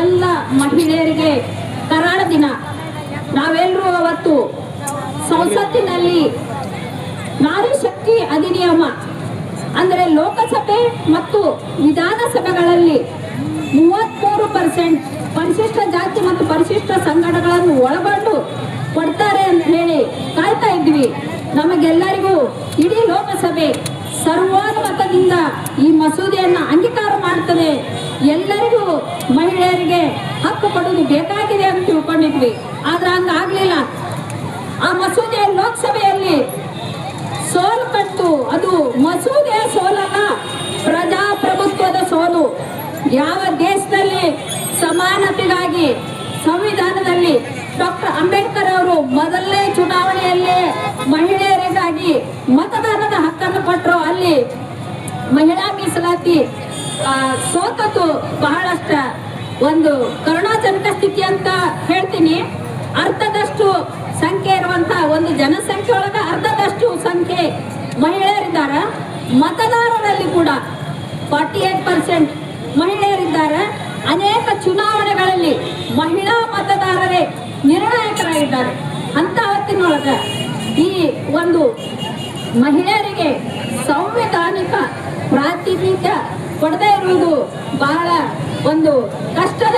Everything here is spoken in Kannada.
ಎಲ್ಲ ಮಹಿಳೆಯರಿಗೆ ಕರಾಳ ದಿನ. ನಾವೆಲ್ಲರೂ ಅವತ್ತು ಸಂಸತ್ತಿನಲ್ಲಿ ನಾರಿ ಶಕ್ತಿ ಅಧಿನಿಯಮ ಅಂದರೆ ಲೋಕಸಭೆ ಮತ್ತು ವಿಧಾನಸಭೆಗಳಲ್ಲಿ 33% ಪರಿಶಿಷ್ಟ ಜಾತಿ ಮತ್ತು ಪರಿಶಿಷ್ಟ ಸಂಘಟನೆಗಳನ್ನು ಒಳಗೊಂಡು ಕೊಡ್ತಾರೆ ಅಂತ ಹೇಳಿ ಕಾಯ್ತಾ ಇದ್ವಿ. ನಮಗೆಲ್ಲರಿಗೂ ಇಡೀ ಲೋಕಸಭೆ ಸರ್ವಾನುಮತದಿಂದ ಈ ಮಸೂದೆಯನ್ನು ಅಂಗೀಕಾರ ಮಾಡ್ತದೆ, ಎಲ್ಲರಿಗೂ ಮಹಿಳೆಯರಿಗೆ ಹಕ್ಕು ಕೊಡುವುದು ಬೇಕಾಗಿದೆ ಅಂತ ತಿಳ್ಕೊಂಡಿದ್ವಿ. ಆದ್ರೆ ಹಂಗಾಗ್ಲಿಲ್ಲ. ಆ ಮಸೂದೆ ಲೋಕಸಭೆಯಲ್ಲಿ ಸೋಲು ಕಂಡು, ಅದು ಮಸೂದೆಯ ಸೋಲಲ್ಲ, ಪ್ರಜಾಪ್ರಭುತ್ವದ ಸೋಲು. ಯಾವ ದೇಶದಲ್ಲಿ ಸಮಾನತೆಗಾಗಿ ಸಂವಿಧಾನದಲ್ಲಿ ಡಾಕ್ಟರ್ ಅಂಬೇಡ್ಕರ್ ಅವರು ಮೊದಲನೇ ಚುನಾವಣೆಯಲ್ಲಿ ಮಹಿಳೆಯರಿಗಾಗಿ ಮತದಾನದ ಹಕ್ಕನ್ನು ಕೊಟ್ಟರು, ಅಲ್ಲಿ ಮಹಿಳಾ ಮೀಸಲಾತಿ ಸೋತದ್ದು ಬಹಳಷ್ಟ ಒಂದು ಕರುಣಾಜನಕ ಸ್ಥಿತಿ ಅಂತ ಹೇಳ್ತೀನಿ. ಅರ್ಧದಷ್ಟು ಸಂಖ್ಯೆ ಇರುವಂತ ಒಂದು ಜನಸಂಖ್ಯೆ ಒಳಗ ಅರ್ಧದಷ್ಟು ಸಂಖ್ಯೆ ಮಹಿಳೆಯರಿದ್ದಾರೆ. ಮತದಾರರಲ್ಲಿ ಕೂಡ 48% ಮಹಿಳೆಯರಿದ್ದಾರೆ. ಅನೇಕ ಚುನಾವಣೆಗಳಲ್ಲಿ ಮಹಿಳಾ ಮತದಾರರೇ ನಿರ್ಣಾಯಕರಾಗಿದ್ದಾರೆ. ಅಂತ ಹೊತ್ತಿನೊಳಗ ಈ ಒಂದು ಮಹಿಳೆಯರಿಗೆ ಸಂವಿಧಾನಿಕ ಪ್ರಾತಿನಿಧ್ಯ ಕೊಡದೇ ಇರುವುದು ಬಹಳ ಒಂದು ಕಷ್ಟದ